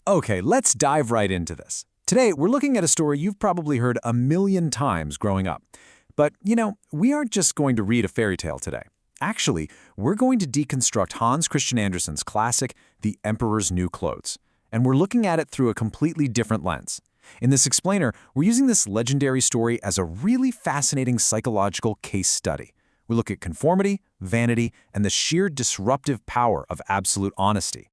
Okay, let's dive right into this. Today, we're looking at a story you've probably heard a million times growing up. But, we aren't just going to read a fairy tale today. Actually, we're going to deconstruct Hans Christian Andersen's classic, The Emperor's New Clothes. And we're looking at it through a completely different lens. In this explainer, we're using this legendary story as a really fascinating psychological case study. We look at conformity, vanity, and the sheer disruptive power of absolute honesty.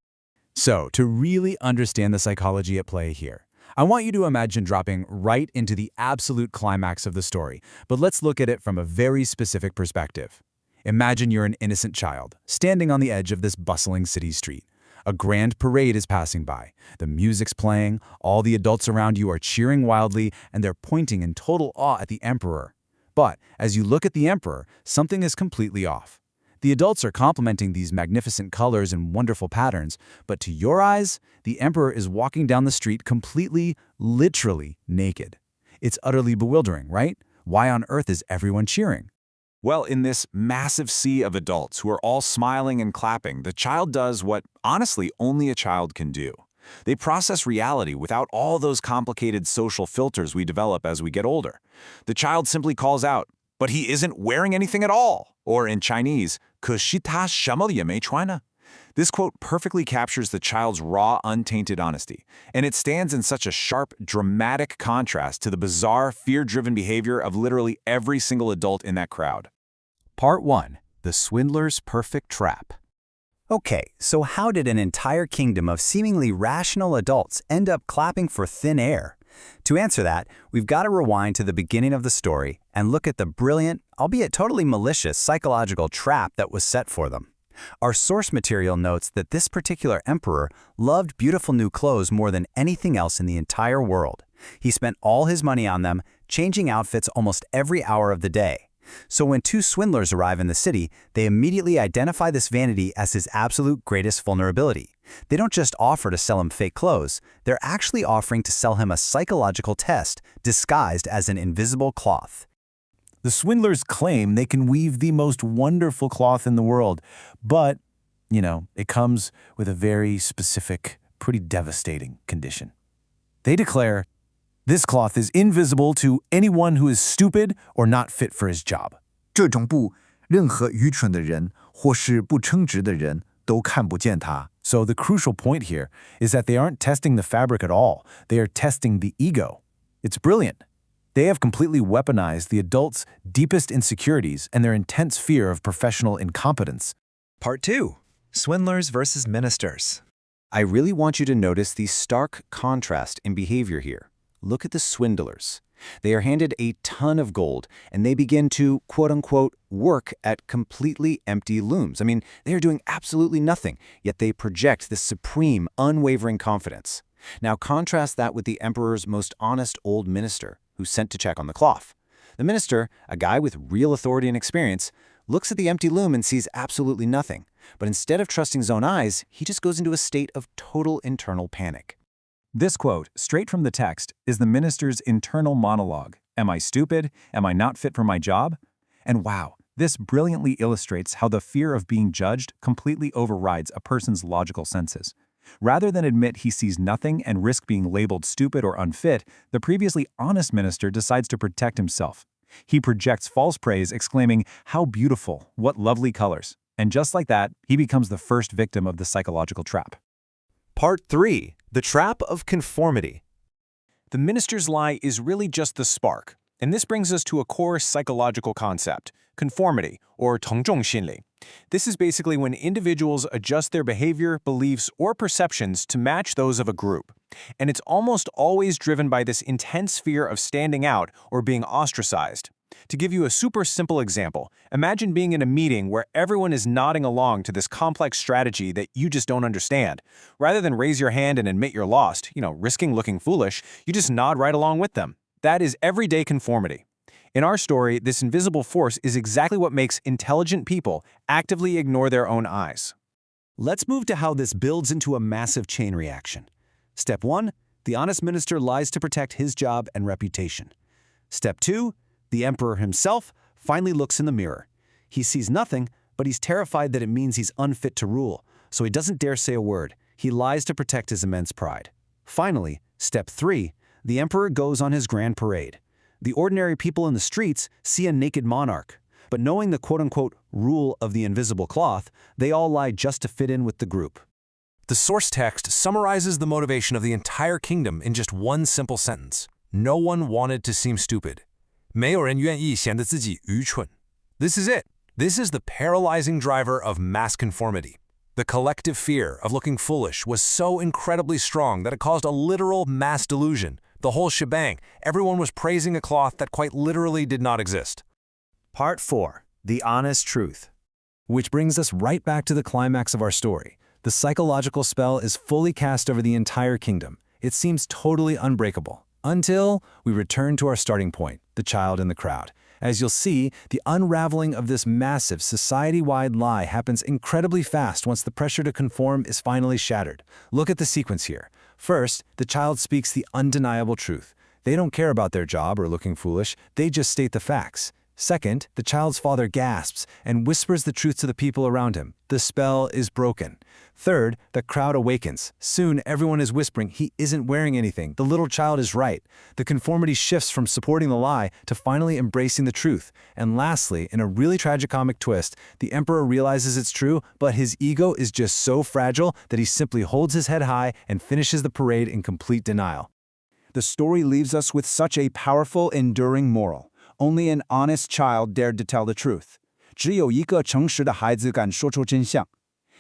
So, to really understand the psychology at play here, I want you to imagine dropping right into the absolute climax of the story, but let's look at it from a very specific perspective. Imagine you're an innocent child, standing on the edge of this bustling city street. A grand parade is passing by. The music's playing, all the adults around you are cheering wildly, and they're pointing in total awe at the emperor. But as you look at the emperor, something is completely off. The adults are complimenting these magnificent colors and wonderful patterns, but to your eyes, the emperor is walking down the street completely, literally naked. It's utterly bewildering, right? Why on earth is everyone cheering? Well, in this massive sea of adults who are all smiling and clapping, the child does what, honestly, only a child can do. They process reality without all those complicated social filters we develop as we get older. The child simply calls out, "But he isn't wearing anything at all!" Or in Chinese, 可是他什么也没穿呢? This quote perfectly captures the child's raw, untainted honesty, and it stands in such a sharp, dramatic contrast to the bizarre, fear-driven behavior of literally every single adult in that crowd. Part 1. The Swindler's Perfect Trap. Okay, so how did an entire kingdom of seemingly rational adults end up clapping for thin air? To answer that, we've got to rewind to the beginning of the story and look at the brilliant, albeit totally malicious, psychological trap that was set for them. Our source material notes that this particular emperor loved beautiful new clothes more than anything else in the entire world. He spent all his money on them, changing outfits almost every hour of the day. So when two swindlers arrive in the city, they immediately identify this vanity as his absolute greatest vulnerability. They don't just offer to sell him fake clothes, they're actually offering to sell him a psychological test disguised as an invisible cloth. The swindlers claim they can weave the most wonderful cloth in the world, but, it comes with a very specific, pretty devastating condition. They declare, "This cloth is invisible to anyone who is stupid or not fit for his job." 这种布，任何愚蠢的人或是不称职的人都看不见它。 So the crucial point here is that they aren't testing the fabric at all. They are testing the ego. It's brilliant. They have completely weaponized the adults' deepest insecurities and their intense fear of professional incompetence. Part 2. Swindlers versus Ministers. I really want you to notice the stark contrast in behavior here. Look at the swindlers. They are handed a ton of gold, and they begin to, quote-unquote, work at completely empty looms. They are doing absolutely nothing, yet they project this supreme, unwavering confidence. Now contrast that with the emperor's most honest old minister, who's sent to check on the cloth. The minister, a guy with real authority and experience, looks at the empty loom and sees absolutely nothing. But instead of trusting his own eyes, he just goes into a state of total internal panic. This quote, straight from the text, is the minister's internal monologue. Am I stupid? Am I not fit for my job? And wow, this brilliantly illustrates how the fear of being judged completely overrides a person's logical senses. Rather than admit he sees nothing and risk being labeled stupid or unfit, the previously honest minister decides to protect himself. He projects false praise, exclaiming, "How beautiful, what lovely colors." And just like that, he becomes the first victim of the psychological trap. Part 3. The Trap of Conformity. The minister's lie is really just the spark, and this brings us to a core psychological concept, conformity, or 从众心理. This is basically when individuals adjust their behavior, beliefs, or perceptions to match those of a group. And it's almost always driven by this intense fear of standing out or being ostracized. To give you a super simple example, imagine being in a meeting where everyone is nodding along to this complex strategy that you just don't understand. Rather than raise your hand and admit you're lost, risking looking foolish, you just nod right along with them. That is everyday conformity. In our story, this invisible force is exactly what makes intelligent people actively ignore their own eyes. Let's move to how this builds into a massive chain reaction. Step 1, the honest minister lies to protect his job and reputation. Step 2, the emperor himself finally looks in the mirror. He sees nothing, but he's terrified that it means he's unfit to rule, so he doesn't dare say a word. He lies to protect his immense pride. Finally, step 3, the emperor goes on his grand parade. The ordinary people in the streets see a naked monarch, but knowing the quote-unquote rule of the invisible cloth, they all lie just to fit in with the group. The source text summarizes the motivation of the entire kingdom in just one simple sentence. No one wanted to seem stupid. 没有人愿意显得自己愚蠢. This is it. This is the paralyzing driver of mass conformity. The collective fear of looking foolish was so incredibly strong that it caused a literal mass delusion. The whole shebang. Everyone was praising a cloth that quite literally did not exist. Part 4. The Honest Truth. Which brings us right back to the climax of our story. The psychological spell is fully cast over the entire kingdom. It seems totally unbreakable. Until we return to our starting point, the child in the crowd. As you'll see, the unraveling of this massive society-wide lie happens incredibly fast once the pressure to conform is finally shattered. Look at the sequence here. First, the child speaks the undeniable truth. They don't care about their job or looking foolish, they just state the facts. Second, the child's father gasps and whispers the truth to the people around him. The spell is broken. Third, the crowd awakens. Soon, everyone is whispering, he isn't wearing anything. The little child is right. The conformity shifts from supporting the lie to finally embracing the truth. And lastly, in a really tragicomic twist, the emperor realizes it's true, but his ego is just so fragile that he simply holds his head high and finishes the parade in complete denial. The story leaves us with such a powerful, enduring moral. Only an honest child dared to tell the truth. 只有一个诚实的孩子敢说出真相.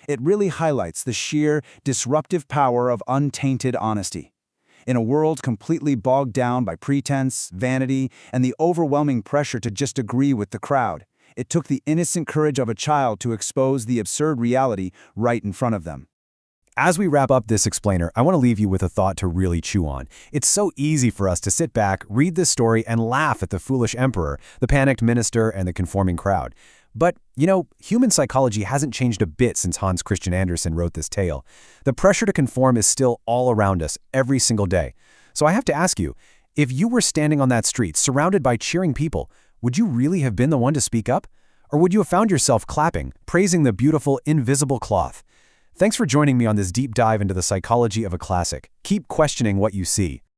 It really highlights the sheer, disruptive power of untainted honesty. In a world completely bogged down by pretense, vanity, and the overwhelming pressure to just agree with the crowd, it took the innocent courage of a child to expose the absurd reality right in front of them. As we wrap up this explainer, I want to leave you with a thought to really chew on. It's so easy for us to sit back, read this story, and laugh at the foolish emperor, the panicked minister, and the conforming crowd. But, human psychology hasn't changed a bit since Hans Christian Andersen wrote this tale. The pressure to conform is still all around us every single day. So I have to ask you, if you were standing on that street, surrounded by cheering people, would you really have been the one to speak up? Or would you have found yourself clapping, praising the beautiful, invisible cloth? Thanks for joining me on this deep dive into the psychology of a classic. Keep questioning what you see.